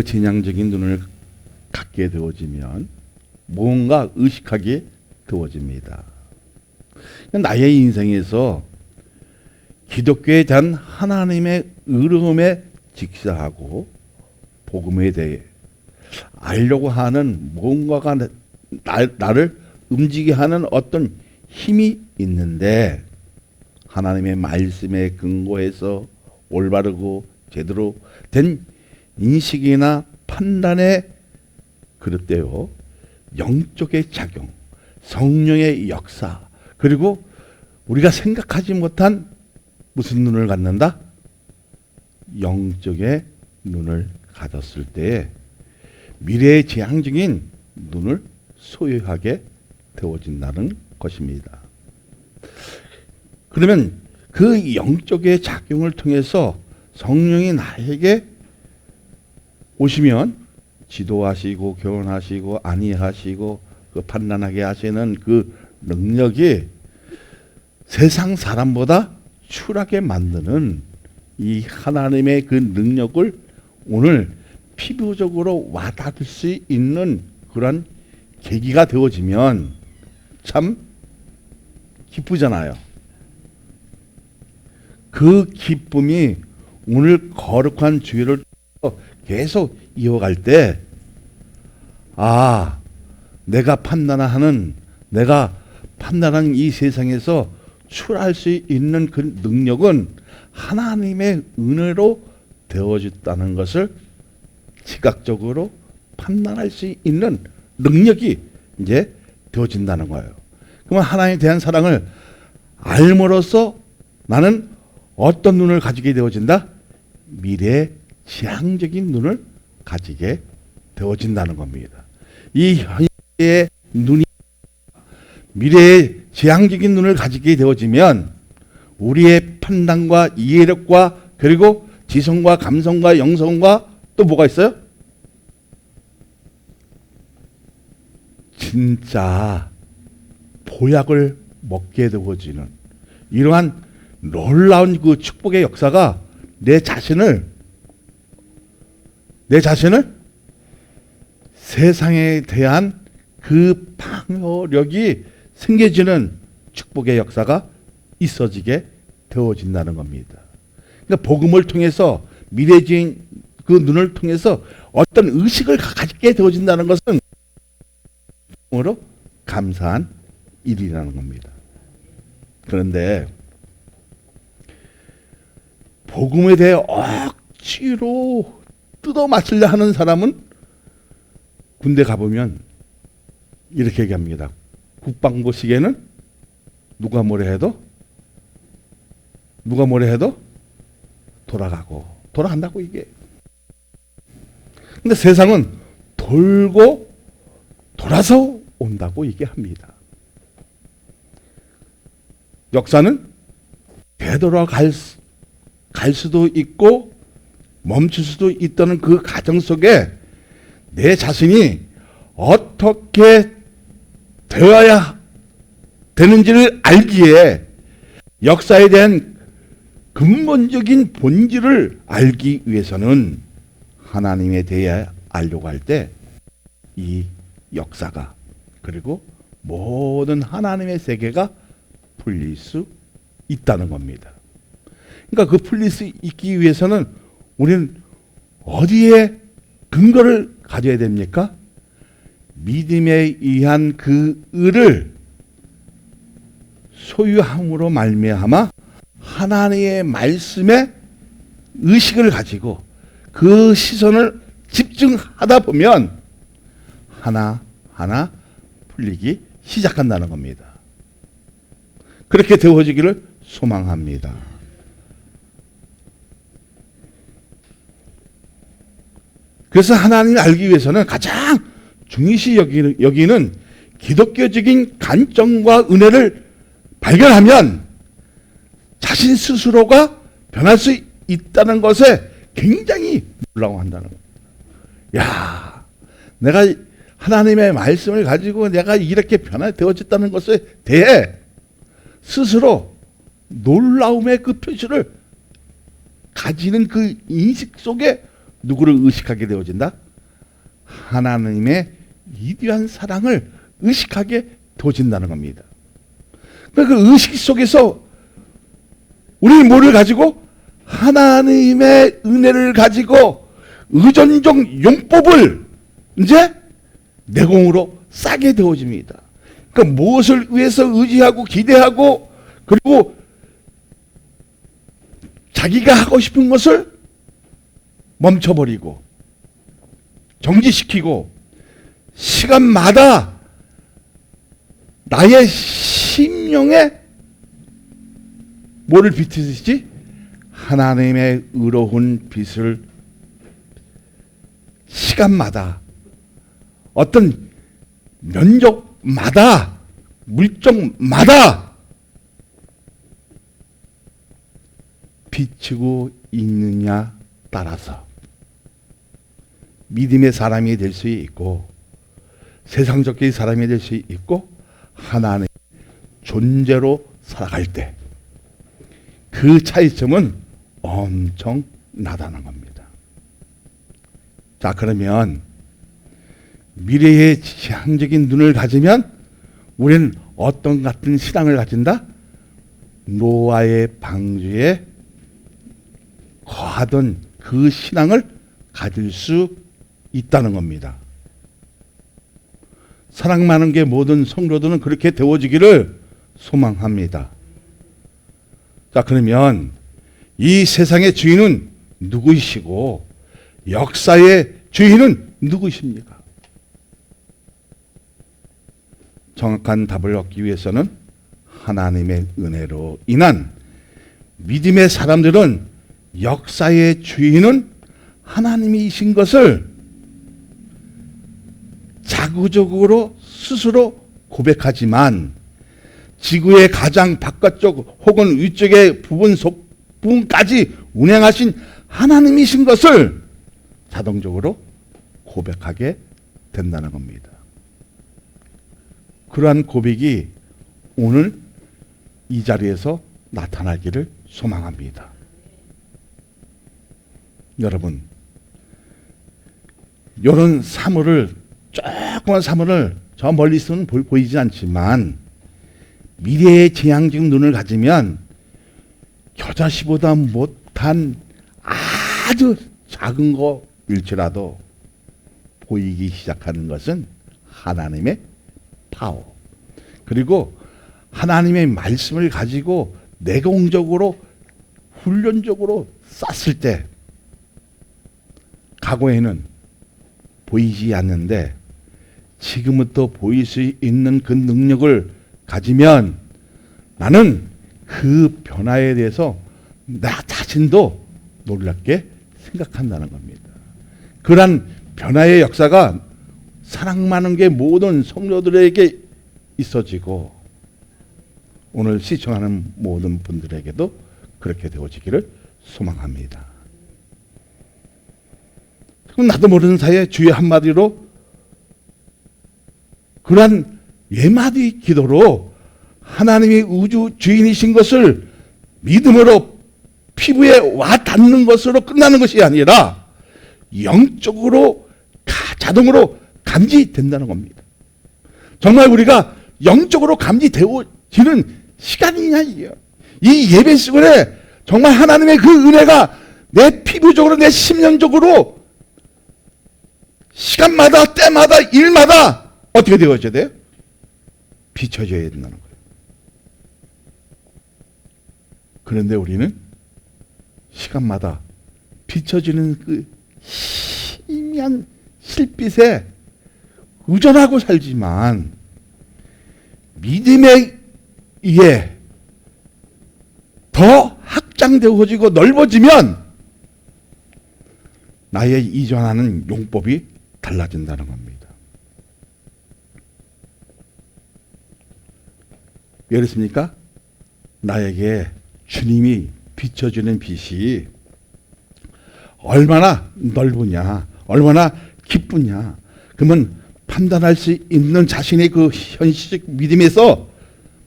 미래지향적인 눈을 갖게 되어지면 뭔가 의식하게 되어집니다. 나의 인생에서 기독교에 대한 하나님의 의로움에 직시하고 복음에 대해 알려고 하는 뭔가가 나를 움직이게 하는 어떤 힘이 있는데, 하나님의 말씀에 근거해서 올바르고 제대로 된 인식이나 판단에 그릇되어 영적의 작용, 성령의 역사, 그리고 우리가 생각하지 못한 무슨 눈을 갖는다? 영적의 눈을 가졌을 때에 미래의 지향적인 눈을 소유하게 되어진다는 것입니다. 그러면 그 영적의 작용을 통해서 성령이 나에게 오시면 지도하시고 교훈하시고 안위하시고 그 판단하게 하시는 그 능력이 세상 사람보다 추하게 만드는 이 하나님의 그 능력을 오늘 피부적으로 와닿을 수 있는 그런 계기가 되어지면 참 기쁘잖아요. 그 기쁨이 오늘 거룩한 주일을 계속 이어갈 때, 내가 판단하는 이 세상에서 출할 수 있는 그 능력은 하나님의 은혜로 되어졌다는 것을 시각적으로 판단할 수 있는 능력이 이제 되어진다는 거예요. 그러면 하나님에 대한 사랑을 알므로써 나는 어떤 눈을 가지게 되어진다? 미래 지향적인 눈을 가지게 되어진다는 겁니다. 이 현재의 눈이 미래의 지향적인 눈을 가지게 되어지면 우리의 판단과 이해력과 그리고 지성과 감성과 영성과 또 뭐가 있어요? 진짜 보약을 먹게 되어지는 이러한 놀라운 그 축복의 역사가 내 자신을 세상에 대한 그 방어력이 생겨지는 축복의 역사가 있어지게 되어진다는 겁니다. 그러니까 복음을 통해서 미래적인 그 눈을 통해서 어떤 의식을 가지게 되어진다는 것은 으로 감사한 일이라는 겁니다. 그런데 복음에 대해 억지로 뜯어 맞추려 하는 사람은 군대 가보면 이렇게 얘기합니다. 국방부 시계는 누가 뭐래 해도 돌아간다고 이게. 근데 세상은 돌고 돌아서 온다고 얘기합니다. 역사는 되돌아갈 수도 있고 멈출 수도 있다는 그 과정 속에 내 자신이 어떻게 되어야 되는지를 알기에 역사에 대한 근본적인 본질을 알기 위해서는 하나님에 대해 알려고 할 때 이 역사가 그리고 모든 하나님의 세계가 풀릴 수 있다는 겁니다. 그러니까 그 풀릴 수 있기 위해서는 우리는 어디에 근거를 가져야 됩니까? 믿음에 의한 그 의를 소유함으로 말미암아 하나님의 말씀에 의식을 가지고 그 시선을 집중하다 보면 하나하나 풀리기 시작한다는 겁니다. 그렇게 되어지기를 소망합니다. 그래서 하나님을 알기 위해서는 가장 중요시 여기는 기독교적인 관점과 은혜를 발견하면 자신 스스로가 변할 수 있다는 것에 굉장히 놀라워한다는 겁니다. 야, 내가 하나님의 말씀을 가지고 내가 이렇게 변화되어졌다는 것에 대해 스스로 놀라움의 그 표시를 가지는 그 인식 속에 누구를 의식하게 되어진다? 하나님의 위대한 사랑을 의식하게 되어진다는 겁니다. 그러니까 그 의식 속에서 우리는 뭐를 가지고? 하나님의 은혜를 가지고 의존적 용법을 이제 내공으로 싸게 되어집니다. 그러니까 무엇을 위해서 의지하고 기대하고 그리고 자기가 하고 싶은 것을 멈춰버리고 정지시키고 시간마다 나의 심령에 뭐를 비추듯이 하나님의 의로운 빛을 시간마다 어떤 면적마다 물정마다 비추고 있느냐 따라서 믿음의 사람이 될 수 있고 세상적인 사람이 될 수 있고 하나님의 존재로 살아갈 때 그 차이점은 엄청나다는 겁니다. 자, 그러면 미래의 지향적인 눈을 가지면 우리는 어떤 같은 신앙을 가진다? 노아의 방주에 거하던 그 신앙을 가질 수 있다는 겁니다. 사랑 많은 게 모든 성도들은 그렇게 되어지기를 소망합니다. 자, 그러면 이 세상의 주인은 누구이시고 역사의 주인은 누구십니까? 정확한 답을 얻기 위해서는 하나님의 은혜로 인한 믿음의 사람들은 역사의 주인은 하나님이신 것을 자구적으로 스스로 고백하지만 지구의 가장 바깥쪽 혹은 위쪽의 부분까지 운행하신 하나님이신 것을 자동적으로 고백하게 된다는 겁니다. 그러한 고백이 오늘 이 자리에서 나타나기를 소망합니다. 여러분, 이런 사물을 조그만 사물을 저 멀리서는 보이지 않지만 미래의 지향적 눈을 가지면 겨자씨보다 못한 아주 작은 거일지라도 보이기 시작하는 것은 하나님의 파워 그리고 하나님의 말씀을 가지고 내공적으로 훈련적으로 쐈을 때 과거에는 보이지 않는데 지금부터 보일 수 있는 그 능력을 가지면 나는 그 변화에 대해서 나 자신도 놀랍게 생각한다는 겁니다. 그러한 변화의 역사가 사랑 많은 게 모든 성도들에게 있어지고 오늘 시청하는 모든 분들에게도 그렇게 되어지기를 소망합니다. 그럼 나도 모르는 사이에 주의 한마디로 그러한 예마디 기도로 하나님이 우주 주인이신 것을 믿음으로 피부에 와 닿는 것으로 끝나는 것이 아니라 영적으로 자동으로 감지된다는 겁니다. 정말 우리가 영적으로 감지되어지는 시간이냐 이게요. 이 예배 시간에 정말 하나님의 그 은혜가 내 피부적으로 내 심령적으로 시간마다 때마다 일마다 어떻게 되어져야 돼요? 비춰져야 된다는 거예요. 그런데 우리는 시간마다 비춰지는 그 희미한 실빛에 의존하고 살지만 믿음에 의해 더 확장되어지고 넓어지면 나의 이전하는 용법이 달라진다는 겁니다. 왜 그렇습니까? 나에게 주님이 비춰주는 빛이 얼마나 넓으냐, 얼마나 기쁘냐. 그러면 판단할 수 있는 자신의 그 현실적 믿음에서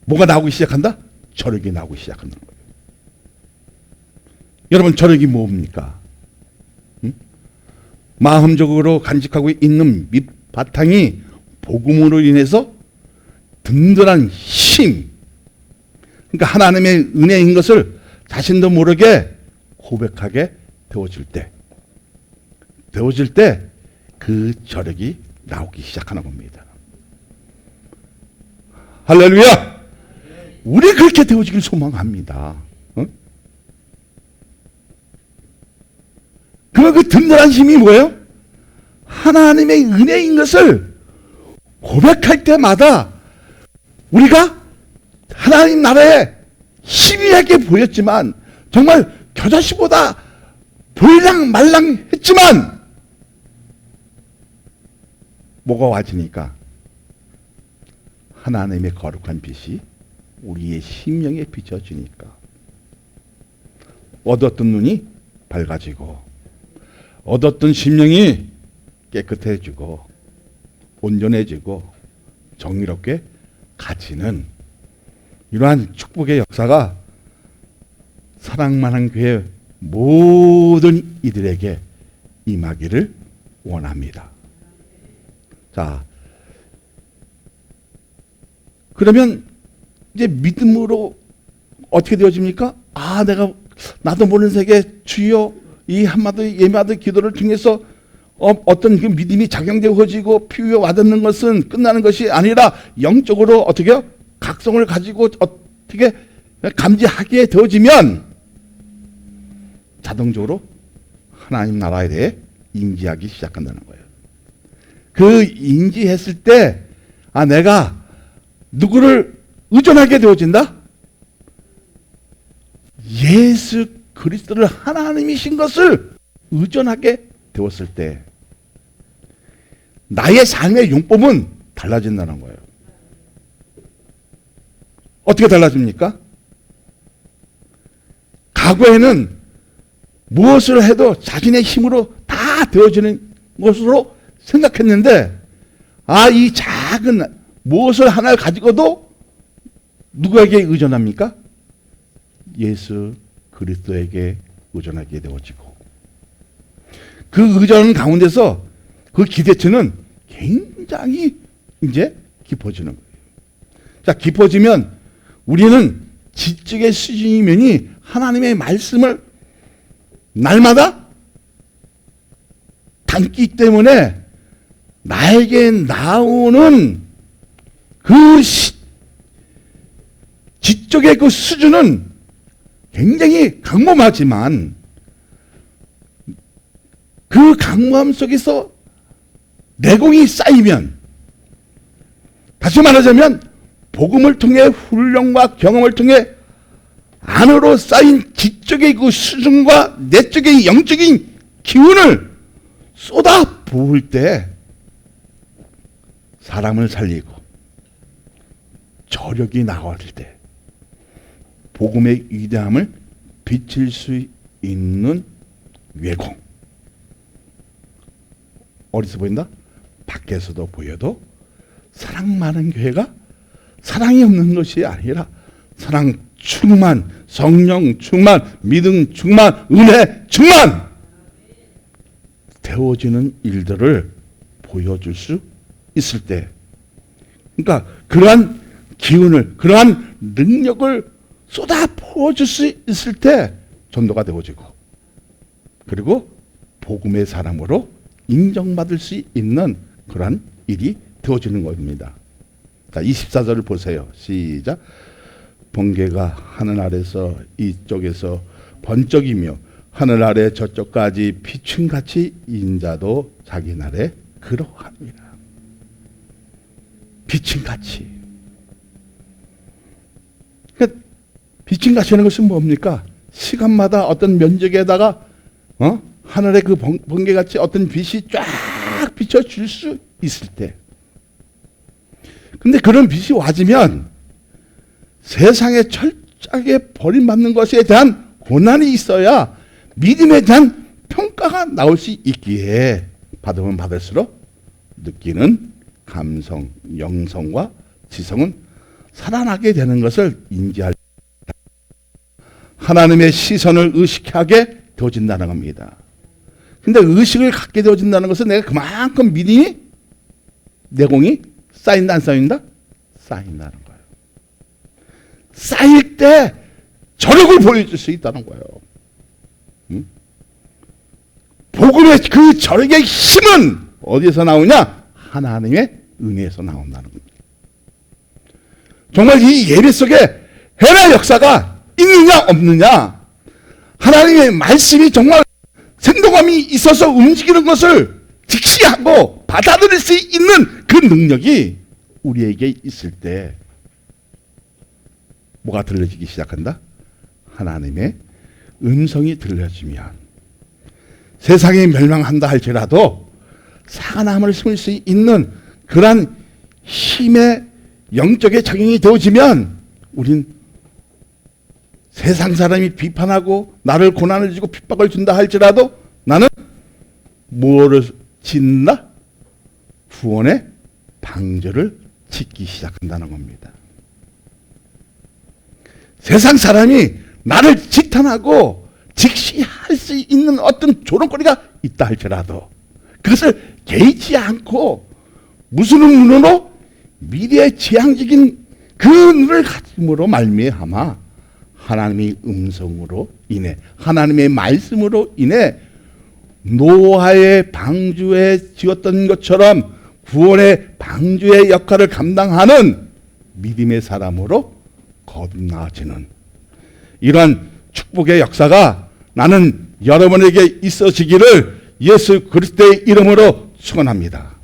뭐가 나오기 시작한다? 저력이 나오기 시작한다는 거예요. 여러분, 저력이 뭡니까? 응? 마음적으로 간직하고 있는 밑바탕이 복음으로 인해서 든든한 힘, 그러니까 하나님의 은혜인 것을 자신도 모르게 고백하게 되어질 때 그 저력이 나오기 시작하는 겁니다. 할렐루야! 우리 그렇게 되어지길 소망합니다. 그럼 그 든든한 힘이 뭐예요? 하나님의 은혜인 것을 고백할 때마다 우리가 하나님 나라에 희미하게 보였지만 정말 겨자씨보다 볼랑말랑했지만 뭐가 와지니까 하나님의 거룩한 빛이 우리의 심령에 비춰지니까 어두웠던 눈이 밝아지고 어두웠던 심령이 깨끗해지고 온전해지고 정의롭게 갇히는 이러한 축복의 역사가 사랑만한 교회 모든 이들에게 임하기를 원합니다. 자, 그러면 이제 믿음으로 어떻게 되어집니까? 나도 모르는 세계 주여 이 한마디 예마디 기도를 통해서 어떤 그 믿음이 작용되어지고 피부에 와닿는 것은 끝나는 것이 아니라 영적으로 어떻게 각성을 가지고 어떻게 감지하게 되어지면 자동적으로 하나님 나라에 대해 인지하기 시작한다는 거예요. 그 인지했을 때 내가 누구를 의존하게 되어진다? 예수 그리스도를 하나님이신 것을 의존하게 되었을 때 나의 삶의 용법은 달라진다는 거예요. 어떻게 달라집니까? 과거에는 무엇을 해도 자신의 힘으로 다 되어지는 것으로 생각했는데 이 작은 무엇을 하나를 가지고도 누구에게 의존합니까? 예수 그리스도에게 의존하게 되어지고 그 의존 가운데서 그 기대치는 굉장히 이제 깊어지는 거예요. 자, 깊어지면 우리는 지적의 수준이면이 하나님의 말씀을 날마다 담기 때문에 나에게 나오는 그 지적의 그 수준은 굉장히 강범하지만 그 강범 속에서 내공이 쌓이면 다시 말하자면 복음을 통해 훈련과 경험을 통해 안으로 쌓인 지적의 그 수준과 내적인 영적인 기운을 쏟아 부을 때 사람을 살리고 저력이 나올 때 복음의 위대함을 비칠 수 있는 외공. 어디서 보인다? 밖에서도 보여도 사랑 많은 교회가 사랑이 없는 것이 아니라 사랑 충만, 성령 충만, 믿음 충만, 은혜 충만 되어지는 일들을 보여줄 수 있을 때, 그러니까 그러한 기운을, 그러한 능력을 쏟아 부어줄 수 있을 때 전도가 되어지고, 그리고 복음의 사람으로 인정받을 수 있는 그러한 일이 되어지는 겁니다. 자, 24절을 보세요. 시작. 번개가 하늘 아래서 이쪽에서 번쩍이며 하늘 아래 저쪽까지 비춘같이 인자도 자기 날에 그러합니다. 비춘같이. 그러니까 비춘같이 하는 것은 뭡니까? 시간마다 어떤 면적에다가 하늘의 그 번개같이 어떤 빛이 쫙 비춰줄 수 있을 때, 근데 그런 빛이 와지면 세상에 철저하게 버림받는 것에 대한 고난이 있어야 믿음에 대한 평가가 나올 수 있기에 받으면 받을수록 느끼는 감성, 영성과 지성은 살아나게 되는 것을 인지할 하나님의 시선을 의식하게 되어진다는 겁니다. 근데 의식을 갖게 되어진다는 것은 내가 그만큼 믿음이 내공이 쌓인다 안 쌓인다? 쌓인다는 거예요. 쌓일 때 저력을 보여줄 수 있다는 거예요. 복음의 그 저력의 힘은 어디서 나오냐? 하나님의 은혜에서 나온다는 겁니다. 정말 이 예배 속에 해나 역사가 있느냐 없느냐, 하나님의 말씀이 정말 생동감이 있어서 움직이는 것을 직시하고 받아들일 수 있는 그 능력이 우리에게 있을 때 뭐가 들려지기 시작한다? 하나님의 음성이 들려지면 세상이 멸망한다 할지라도 살아남을 심을 수 있는 그러한 힘의 영적의 작용이 되어지면 우린 세상 사람이 비판하고 나를 고난을 주고 핍박을 준다 할지라도 나는 뭐를 짓는다? 구원의 방주를 짓기 시작한다는 겁니다. 세상 사람이 나를 지탄하고 직시할 수 있는 어떤 조롱거리가 있다 할지라도 그것을 개의치 않고 무슨 눈으로 미래의 지향적인 그 눈을 가짐으로 말미암아 하나님의 음성으로 인해 하나님의 말씀으로 인해 노아의 방주에 지었던 것처럼 구원의 방주의 역할을 감당하는 믿음의 사람으로 거듭나지는 이러한 축복의 역사가 나는 여러분에게 있어지기를 예수 그리스도의 이름으로 축원합니다.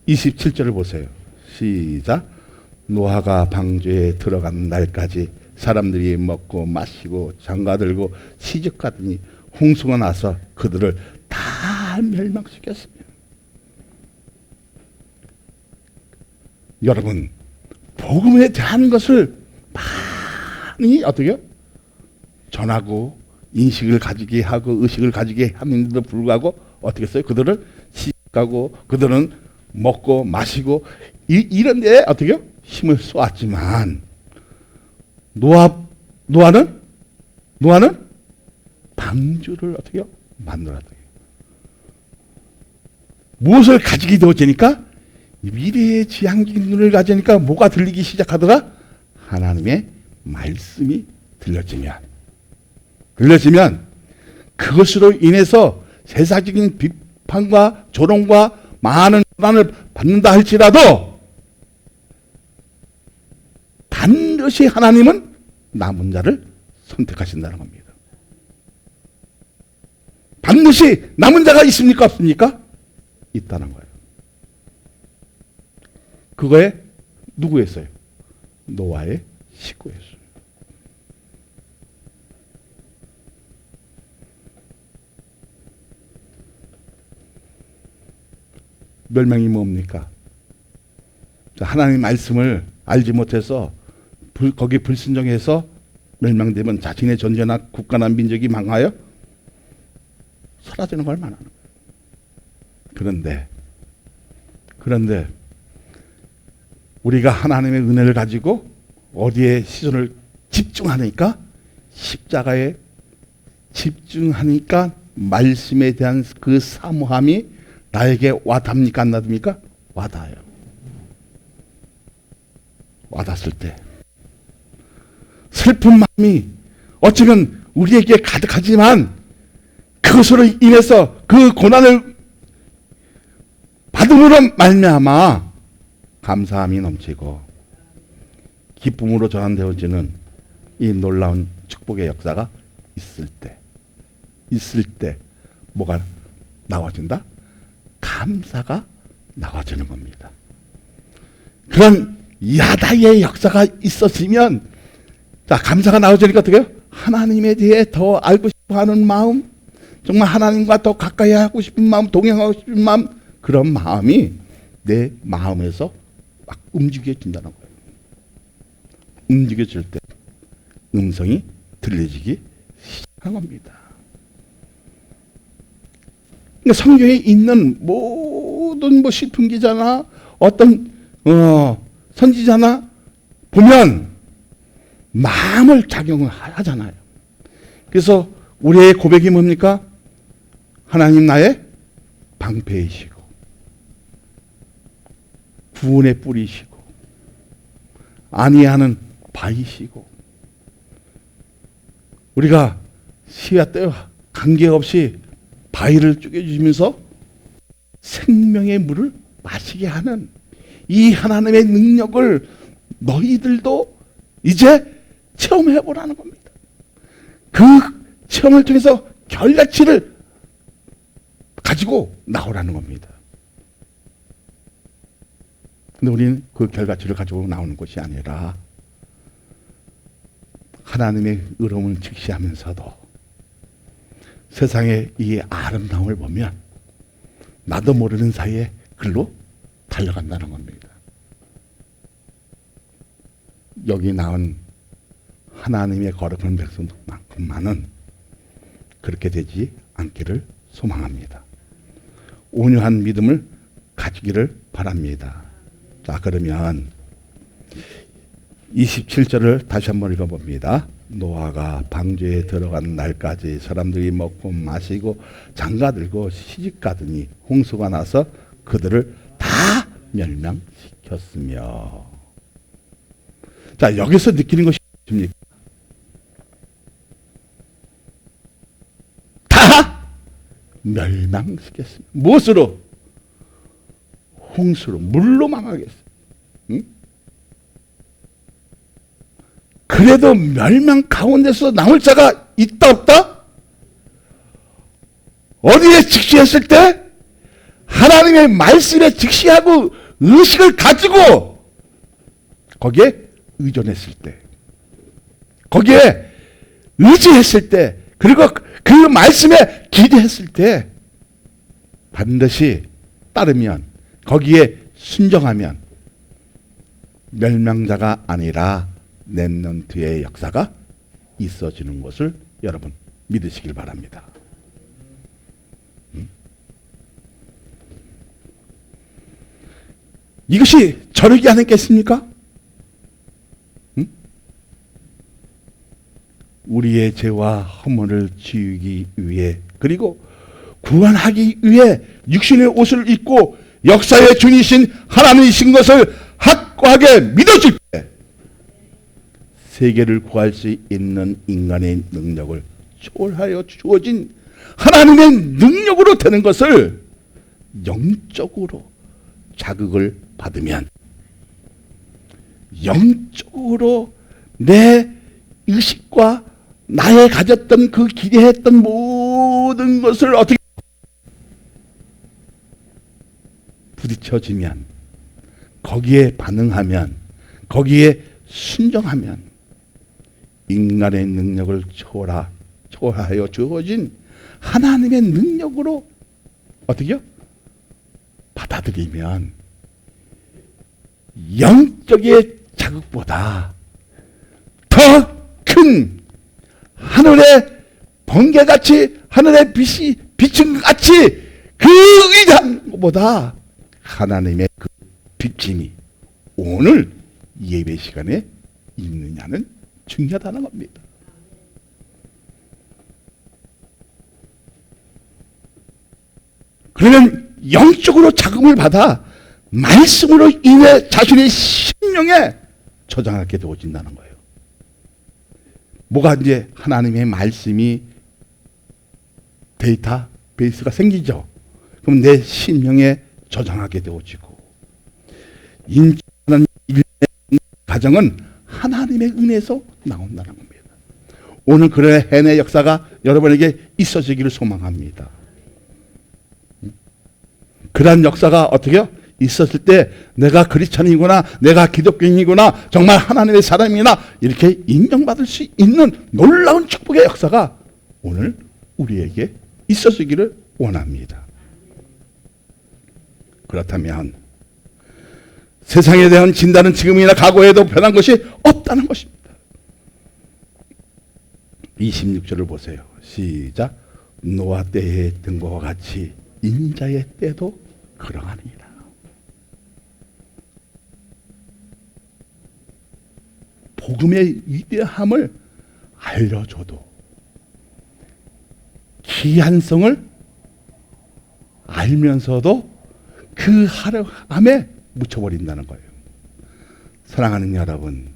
27절을 보세요. 시작. 노아가 방주에 들어간 날까지 사람들이 먹고 마시고 장가들고 시집가더니 홍수가 나서 그들을 다 멸망시켰습니다. 여러분, 복음에 대한 것을 많이 어떻게 전하고 인식을 가지게 하고 의식을 가지게 하는데도 불구하고 어떻게 했어요? 그들을 시집가고 그들은 먹고 마시고 이런 데에 어떻게 힘을 쏘았지만 노아는 방주를 어떻게 만들었다. 무엇을 가지게 되어지니까 미래의 지향적인 눈을 가지니까 뭐가 들리기 시작하더라? 하나님의 말씀이 들려지면 그것으로 인해서 세상적인 비판과 조롱과 많은 고난을 받는다 할지라도 반드시 하나님은 남은 자를 선택하신다는 겁니다. 반드시 남은 자가 있습니까? 없습니까? 있다는 거예요. 그거에 누구였어요? 노아의 식구였어요. 멸망이 뭡니까? 하나님의 말씀을 알지 못해서 거기 불순종해서 멸망되면 자신의 존재나 국가나 민족이 망하여 사라지는 걸 말하는 거예요. 그런데 우리가 하나님의 은혜를 가지고 어디에 시선을 집중하니까 십자가에 집중하니까 말씀에 대한 그 사모함이 나에게 와닿습니까? 안 와닿습니까? 와닿아요. 와닿았을 때 슬픈 마음이 어쩌면 우리에게 가득하지만 그것으로 인해서 그 고난을 받음으로 말미암아 감사함이 넘치고 기쁨으로 전환되어지는 이 놀라운 축복의 역사가 있을 때 뭐가 나와진다? 감사가 나와지는 겁니다. 그런 야다의 역사가 있었으면 자 감사가 나와지니까 어떻게 해요? 하나님에 대해 더 알고 싶어하는 마음, 정말 하나님과 더 가까이 하고 싶은 마음, 동행하고 싶은 마음, 그런 마음이 내 마음에서 막 움직여진다는 거예요. 움직여질 때 음성이 들려지기 시작한 겁니다. 그러니까 성경에 있는 모든 시편 기자나 어떤 선지자나 보면 마음을 작용을 하잖아요. 그래서 우리의 고백이 뭡니까? 하나님 나의 방패이시고 구원의 뿌리시고 안위하는 바이시고, 우리가 시와 때와 관계없이 바위를 쪼개주시면서 생명의 물을 마시게 하는 이 하나님의 능력을 너희들도 이제 체험해 보라는 겁니다. 그 체험을 통해서 결과치를 가지고 나오라는 겁니다. 근데 우리는 그 결과치를 가지고 나오는 것이 아니라 하나님의 의로움을 직시하면서도 세상의 이 아름다움을 보면 나도 모르는 사이에 글로 달려간다는 겁니다. 여기 나온 하나님의 거룩한 백성만큼만은 그렇게 되지 않기를 소망합니다. 온유한 믿음을 가지기를 바랍니다. 자, 그러면 27절을 다시 한번 읽어봅니다. 노아가 방주에 들어간 날까지 사람들이 먹고 마시고 장가들고 시집가더니 홍수가 나서 그들을 다 멸망시켰으며. 자, 여기서 느끼는 것이 무엇입니까? 다 멸망시켰습니다. 무엇으로? 홍수로, 물로 망하겠어요. 응? 그래도 멸망 가운데서 나올 자가 있다 없다? 어디에 직시했을 때? 하나님의 말씀에 직시하고 의식을 가지고 거기에 의존했을 때, 거기에 의지했을 때, 그리고 그 말씀에 기대했을 때 반드시 따르면, 거기에 순종하면 멸망자가 아니라 렘넌트의 역사가 있어지는 것을 여러분 믿으시길 바랍니다. 이것이 저르기 아니겠습니까? 우리의 죄와 허물을 지우기 위해, 그리고 구원하기 위해 육신의 옷을 입고 역사의 주이신 하나님이신 것을 확고하게 믿어질 때 세계를 구할 수 있는 인간의 능력을 초월하여 주어진 하나님의 능력으로 되는 것을 영적으로 자극을 받으면, 영적으로 내 의식과 나의 가졌던 그 기대했던 모든 것을 어떻게 부딪혀지면, 거기에 반응하면, 거기에 순종하면 인간의 능력을 초월하여 주어진 하나님의 능력으로 어떻게요? 받아들이면 영적의 자극보다 더 큰 하늘의 번개같이, 하늘의 빛이 비친 같이 그 위대한 것보다 하나님의 그 빛임이 오늘 예배 시간에 있느냐는 중요하다는 겁니다. 그러면 영적으로 자극을 받아 말씀으로 인해 자신의 심령에 저장하게 되어진다는 거예요. 뭐가 이제 하나님의 말씀이 데이터베이스가 생기죠. 그럼 내 심령에 저장하게 되어지고, 인정하는 가정은 하나님의 은혜에서 나온다는 겁니다. 오늘 그런 해내 역사가 여러분에게 있어지기를 소망합니다. 그러한 역사가 어떻게요? 있었을 때 내가 크리스찬이구나, 내가 기독교인이구나, 정말 하나님의 사람이구나 이렇게 인정받을 수 있는 놀라운 축복의 역사가 오늘 우리에게 있어지기를 원합니다. 그렇다면 세상에 대한 진단은 지금이나 과거에도 변한 것이 없다는 것입니다. 26절을 보세요. 시작. 노아 때에 했던 것과 같이 인자의 때도 그러하니라. 복음의 위대함을 알려줘도 귀한성을 알면서도 그 하루함에 묻혀버린다는 거예요. 사랑하는 여러분,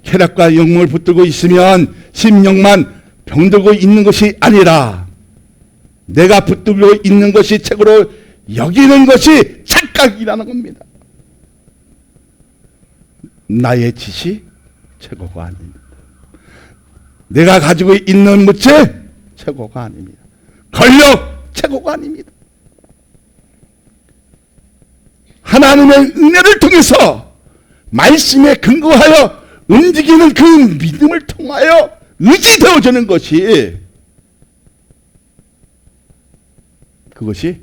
쾌락과 욕망을 붙들고 있으면 심령만 병들고 있는 것이 아니라 내가 붙들고 있는 것이 책으로 여기는 것이 착각이라는 겁니다. 나의 지시 최고가 아닙니다. 내가 가지고 있는 무채 최고가 아닙니다. 권력 최고가 아닙니다. 하나님의 은혜를 통해서 말씀에 근거하여 움직이는 그 믿음을 통하여 의지되어지는 것이, 그것이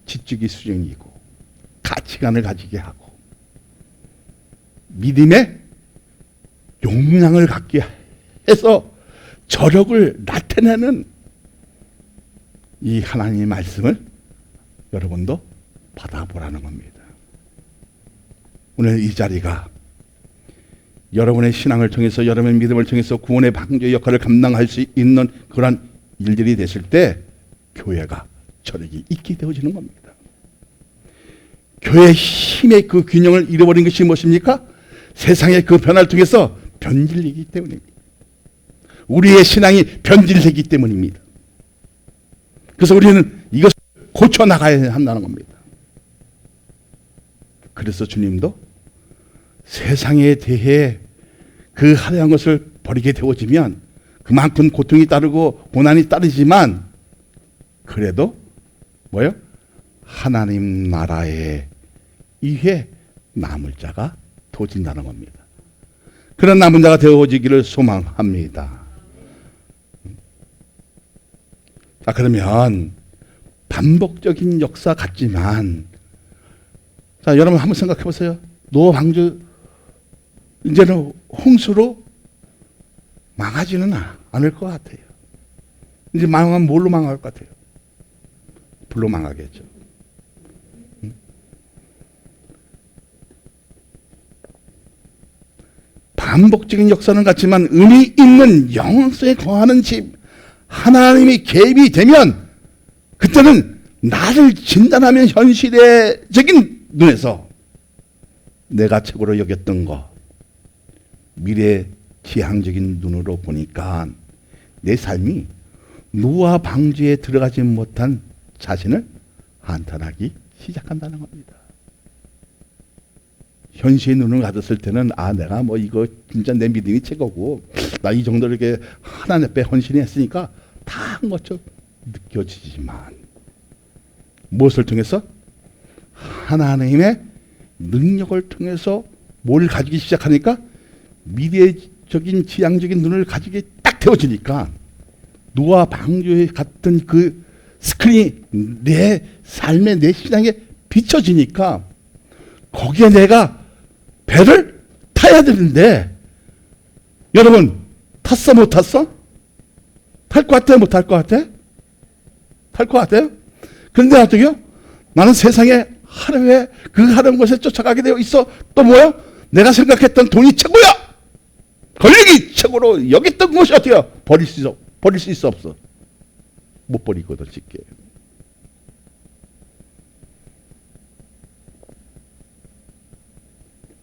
지적인 수준이고 가치관을 가지게 하고 믿음의 용량을 갖게 해서 저력을 나타내는 이 하나님의 말씀을 여러분도 받아보라는 겁니다. 오늘 이 자리가 여러분의 신앙을 통해서, 여러분의 믿음을 통해서 구원의 방주의 역할을 감당할 수 있는 그런 일들이 됐을 때 교회가 저력이 있게 되어지는 겁니다. 교회의 힘의 그 균형을 잃어버린 것이 무엇입니까? 세상의 그 변화를 통해서 변질되기 때문입니다. 우리의 신앙이 변질되기 때문입니다. 그래서 우리는 이것을 고쳐나가야 한다는 겁니다. 그래서 주님도 세상에 대해 그 하려한 것을 버리게 되어지면 그만큼 고통이 따르고 고난이 따르지만, 그래도 뭐예요? 하나님 나라에 이해 남을 자가 되어진다는 겁니다. 그런 남은 자가 되어지기를 소망합니다. 자, 그러면 반복적인 역사 같지만, 자, 여러분 한번 생각해 보세요. 노아 방주 이제는 홍수로 망하지는 않을 것 같아요. 이제 망하면 뭘로 망할 것 같아요? 불로 망하겠죠. 반복적인 역사는 같지만 의미 있는 영성에 거하는 집, 하나님이 개입이 되면 그때는 나를 진단하면 현실적인 눈에서 내가 최고로 여겼던 것, 미래 지향적인 눈으로 보니까 내 삶이 노아 방주에 들어가지 못한 자신을 한탄하기 시작한다는 겁니다. 현실의 눈을 가졌을 때는 내가 뭐 이거 진짜 내 믿음이 최고고 나 이 정도 이렇게 하나님 앞에 헌신했으니까 다 한 것처럼 느껴지지만, 무엇을 통해서? 하나님의 능력을 통해서 뭘 가지기 시작하니까 미래적인 지향적인 눈을 가지게 딱 되어지니까 노아 방주에 같은 그 스크린이 내 삶에, 내 신앙에 비춰지니까 거기에 내가 배를 타야 되는데, 여러분 탔어 못 탔어? 탈 것 같아요 못 탈 것 같아? 탈 것 같아요? 그런데 어떻게요? 나는 세상에 하루에 그 하려는 것에 쫓아가게 되어 있어. 또 뭐야? 내가 생각했던 돈이 최고야, 권력이 최고로 여겼던 것이 어때요? 버릴 수 있어 없어? 못 버리거든 쉽게.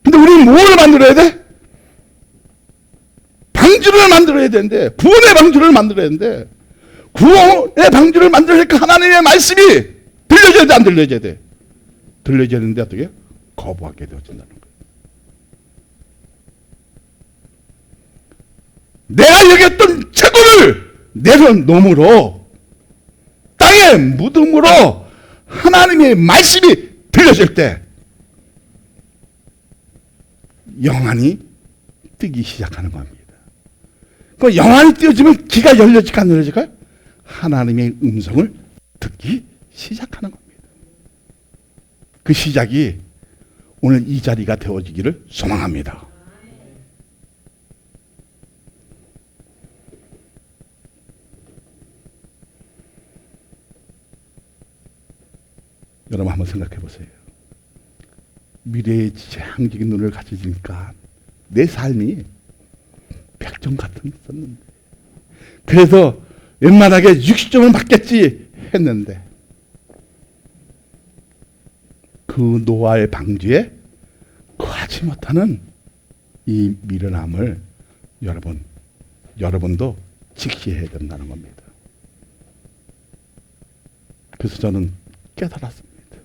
근데 우리는 뭘 만들어야 돼? 방주를 만들어야 되는데, 구원의 방주를 만들어야 되는데, 구원의 방주를 만들려니까 하나님의 말씀이 들려줘야 돼, 안 들려줘야 돼? 들려줘야 되는데 어떻게? 거부하게 되어진다는 거예요. 내가 여겼던 최고를 내려놓음으로, 땅의 무덤으로 하나님의 말씀이 들려질 때 영안이 뜨기 시작하는 겁니다. 그 영안이 뜨어지면 귀가 열려질까 안 열려질까요? 하나님의 음성을 듣기 시작하는 겁니다. 그 시작이 오늘 이 자리가 되어지기를 소망합니다. 여러분 한번 생각해 보세요. 미래의 지향적인 눈을 가지니까 내 삶이 백정 같은 있었는데, 그래서 웬만하게 60점을 맞겠지 했는데 그 노아의 방주에 거하지 못하는 이 미련함을 여러분도 직시해야 된다는 겁니다. 그래서 저는 깨달았습니다.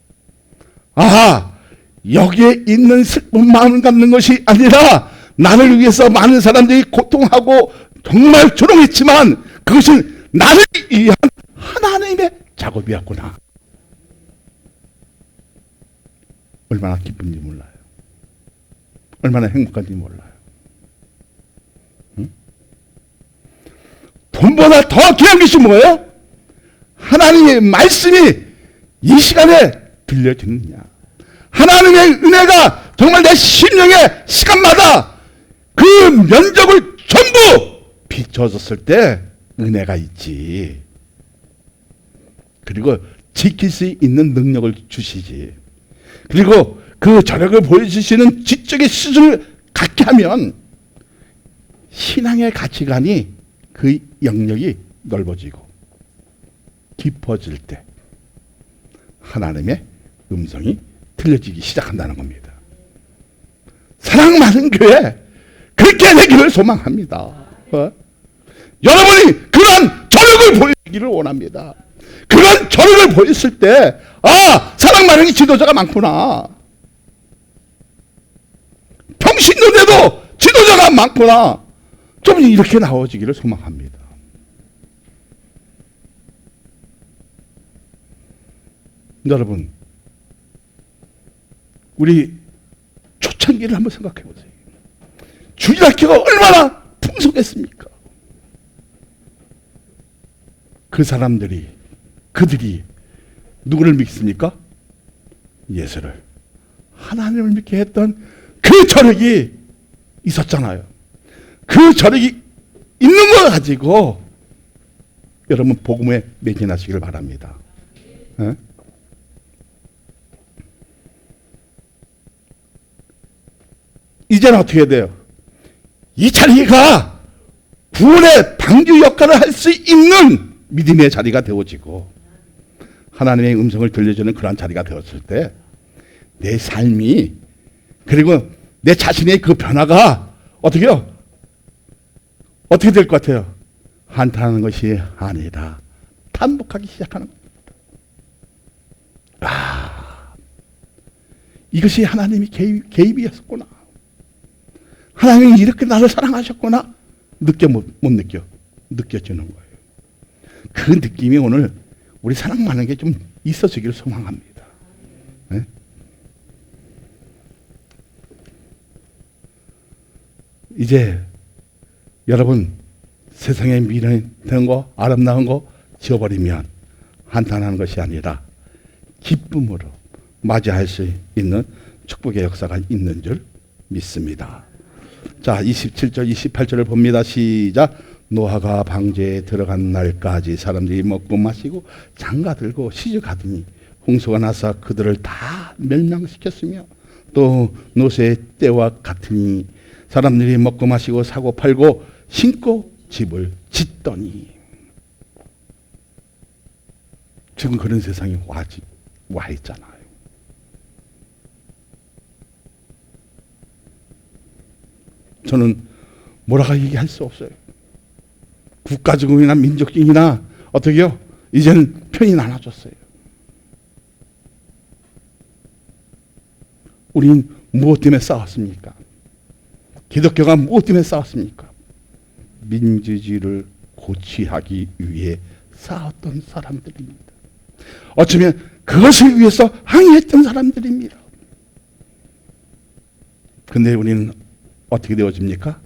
아하! 여기에 있는 슬픈 마음을 갖는 것이 아니라 나를 위해서 많은 사람들이 고통하고 정말 조롱했지만 그것은 나를 위한 하나님의 작업이었구나. 얼마나 기쁜지 몰라요. 얼마나 행복한지 몰라요. 응? 돈보다 더 귀한 것이 뭐예요? 하나님의 말씀이 이 시간에 들려지느냐. 하나님의 은혜가 정말 내 심령의 시간마다 그 면적을 전부 비춰졌을 때 은혜가 있지. 그리고 지킬 수 있는 능력을 주시지. 그리고 그 저력을 보여주시는 지적인 수준을 갖게 하면 신앙의 가치관이 그 영역이 넓어지고 깊어질 때 하나님의 음성이 들려지기 시작한다는 겁니다. 사랑 많은 교회 그렇게 되기를 소망합니다. 여러분이 그런 저력을 보이기를 원합니다. 그런 저력을 보였을 때 사랑 많은 지도자가 많구나. 평신도대도 지도자가 많구나. 좀 이렇게 나와지기를 소망합니다. 여러분, 우리 초창기를 한번 생각해 보세요. 주일학교가 얼마나 풍성했습니까? 그들이 누구를 믿습니까? 예수를. 하나님을 믿게 했던 그 저력이 있었잖아요. 그 저력이 있는 걸 가지고 여러분 복음에 매진하시길 바랍니다. 에? 이제는 어떻게 돼요? 이 자리가 구원의 방주 역할을 할 수 있는 믿음의 자리가 되어지고 하나님의 음성을 들려주는 그러한 자리가 되었을 때 내 삶이 그리고 내 자신의 그 변화가 어떻게 될 것 같아요? 한탄하는 것이 아니라 탄복하기 시작하는 겁니다. 이것이 하나님의 개입이었구나. 하나님이 이렇게 나를 사랑하셨구나. 못 느껴. 느껴지는 거예요. 그 느낌이 오늘 우리 사랑 많은 게 좀 있어지기를 소망합니다. 네? 이제 여러분 세상에 미련된 거 아름다운 거 지워버리면 한탄하는 것이 아니라 기쁨으로 맞이할 수 있는 축복의 역사가 있는 줄 믿습니다. 자, 27절 28절을 봅니다. 시작. 노아가 방주에 들어간 날까지 사람들이 먹고 마시고 장가들고 시집가더니 홍수가 나서 그들을 다 멸망시켰으며 또 노새의 때와 같으니 사람들이 먹고 마시고 사고 팔고 신고 집을 짓더니 지금 그런 세상이 와 있잖아요. 저는 뭐라고 얘기할 수 없어요. 국가적이나 민족적이나 어떻게요? 이제는 편이 나눠졌어요. 우린 무엇 때문에 싸웠습니까? 기독교가 무엇 때문에 싸웠습니까? 민주주의를 고취하기 위해 싸웠던 사람들입니다. 어쩌면 그것을 위해서 항의했던 사람들입니다. 근데 우리는 어떻게 되어집니까?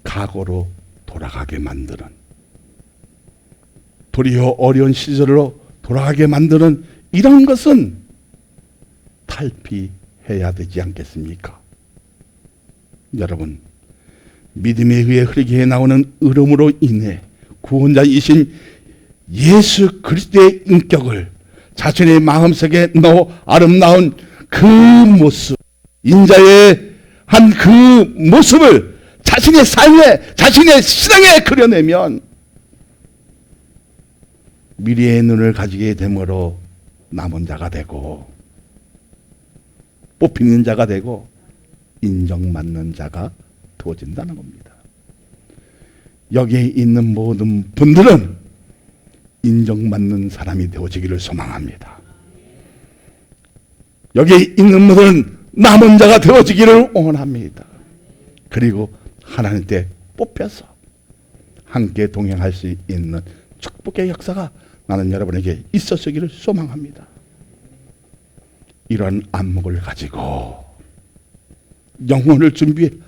과거로 돌아가게 만드는, 도리어 어려운 시절로 돌아가게 만드는 이런 것은 탈피해야 되지 않겠습니까? 여러분, 믿음에 의해 흐르게 나오는 으름으로 인해 구원자이신 예수 그리스도의 인격을 자신의 마음속에 넣어 아름다운 그 모습, 인자의 한 그 모습을 자신의 삶에, 자신의 신앙에 그려내면 미래의 눈을 가지게 되므로 남은 자가 되고 뽑히는 자가 되고 인정받는 자가 되어진다는 겁니다. 여기에 있는 모든 분들은 인정받는 사람이 되어지기를 소망합니다. 여기에 있는 분들은 남은 자가 되어지기를 원합니다. 그리고 하나님 때 뽑혀서 함께 동행할 수 있는 축복의 역사가 나는 여러분에게 있었기를 소망합니다. 이런 안목을 가지고 영혼을 준비한다는데,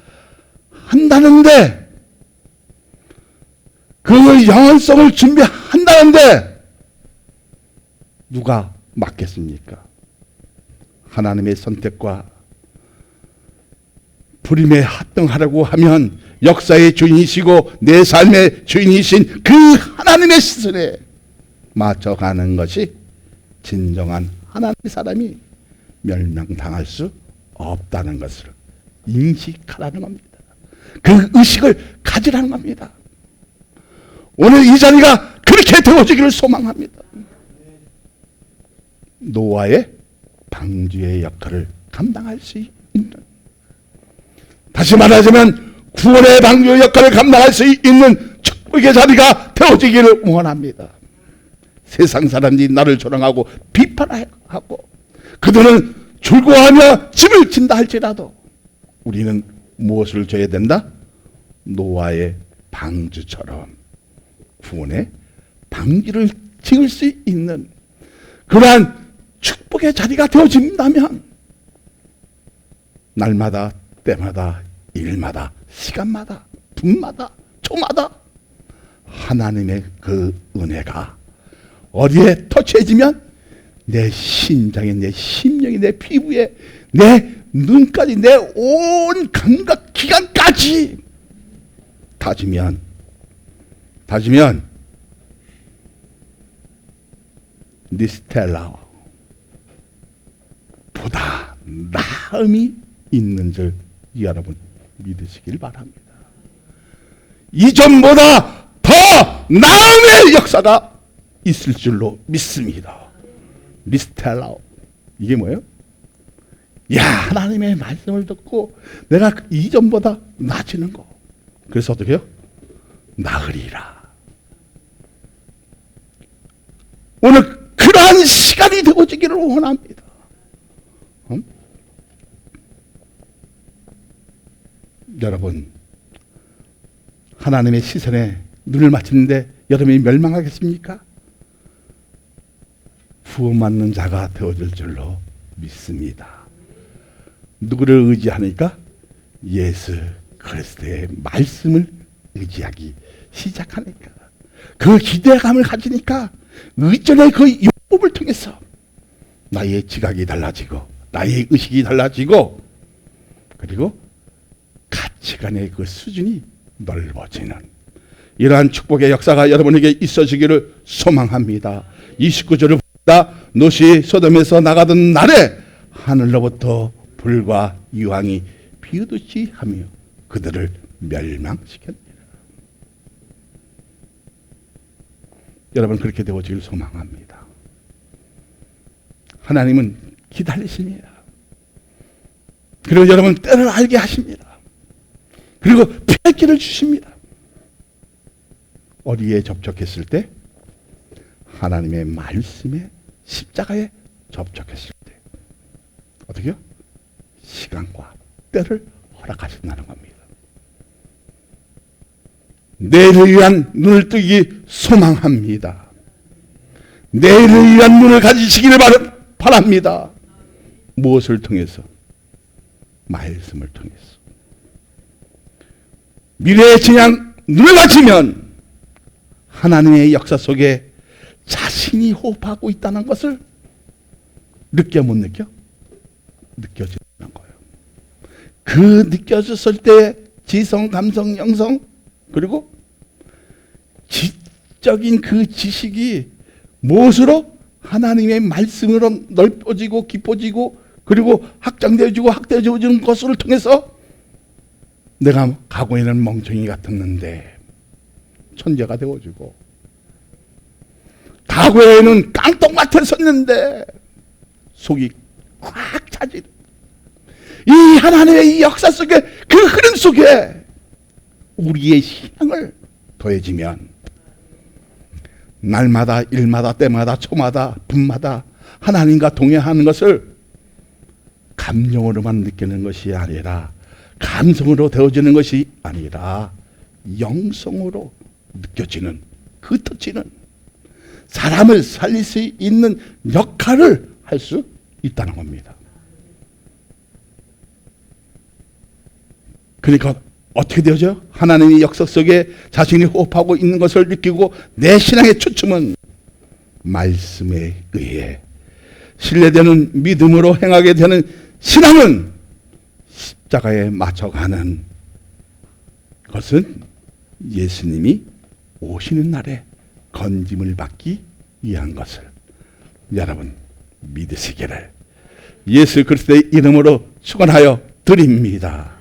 그 영혼성을 준비한다는데 누가 맡겠습니까? 하나님의 선택과 부림에 합당하라고 하면 역사의 주인이시고 내 삶의 주인이신 그 하나님의 시선에 맞춰가는 것이 진정한 하나님의 사람이 멸망당할 수 없다는 것을 인식하라는 겁니다. 그 의식을 가지라는 겁니다. 오늘 이 자리가 그렇게 되어지기를 소망합니다. 노아의 방주의 역할을 감당할 수 있는, 다시 말하자면 구원의 방주의 역할을 감당할 수 있는 축복의 자리가 되어지기를 원합니다. 세상 사람들이 나를 조롱하고 비판하고 그들은 즐거워하며 집을 진다 할지라도 우리는 무엇을 져야 된다? 노아의 방주처럼 구원의 방주를 지을 수 있는 그러한 축복의 자리가 되어진다면 날마다 때마다 일마다 시간마다 분마다 초마다 하나님의 그 은혜가 어디에 터치해지면 내 심장에, 내 심령에, 내 피부에, 내 눈까지, 내 온 감각 기관까지 다지면 니스텔라 보다 나음이 있는 줄 여러분 믿으시길 바랍니다. 이전보다 더 나음의 역사가 있을 줄로 믿습니다. 리스텔라, 이게 뭐예요? 야, 하나님의 말씀을 듣고 내가 이전보다 나아지는 거. 그래서 어떻게 해요? 나으리라. 오늘 그러한 시간이 되어지기를 원합니다. 여러분, 하나님의 시선에 눈을 맞추는데 여러분이 멸망하겠습니까? 구원받는 자가 되어질 줄로 믿습니다. 누구를 의지하니까? 예수 그리스도의 말씀을 의지하기 시작하니까, 그 기대감을 가지니까 의존의 그 율법을 통해서 나의 지각이 달라지고 나의 의식이 달라지고 그리고 가치관의 그 수준이 넓어지는 이러한 축복의 역사가 여러분에게 있어지기를 소망합니다. 29절을 보다 롯이 소돔에서 나가던 날에 하늘로부터 불과 유황이 비오듯이 하며 그들을 멸망시켰느니라. 여러분, 그렇게 되어지길 소망합니다. 하나님은 기다리십니다. 그리고 여러분 때를 알게 하십니다. 그리고 피할 길을 주십니다. 어디에 접촉했을 때? 하나님의 말씀에, 십자가에 접촉했을 때. 어떻게요? 시간과 때를 허락하신다는 겁니다. 내일을 위한 눈을 뜨기 소망합니다. 내일을 위한 눈을 가지시기를 바랍니다. 무엇을 통해서? 말씀을 통해서. 미래의 진양 눈을 가지면 하나님의 역사 속에 자신이 호흡하고 있다는 것을 느껴 못 느껴? 느껴지는 거예요. 그 느껴졌을 때 지성, 감성, 영성 그리고 지적인 그 지식이 무엇으로? 하나님의 말씀으로 넓어지고 깊어지고 그리고 확장되어지고 확대되어지는 것을 통해서 내가 과거에는 멍청이 같았는데 천재가 되어주고, 과거에는 깡통 같았었는데 속이 꽉 차지. 이 하나님의 이 역사 속에, 그 흐름 속에 우리의 신앙을 더해지면 날마다, 일마다, 때마다, 초마다, 분마다 하나님과 동행하는 것을 감정으로만 느끼는 것이 아니라, 감성으로 되어지는 것이 아니라 영성으로 느껴지는, 그 터치는 사람을 살릴 수 있는 역할을 할 수 있다는 겁니다. 그러니까 어떻게 되어져요? 하나님의 역사 속에 자신이 호흡하고 있는 것을 느끼고, 내 신앙의 초점은 말씀에 의해 신뢰되는 믿음으로 행하게 되는 신앙은 십자가에 맞춰가는 것은 예수님이 오시는 날에 건짐을 받기 위한 것을 여러분 믿으시기를 예수 그리스도의 이름으로 축원하여 드립니다.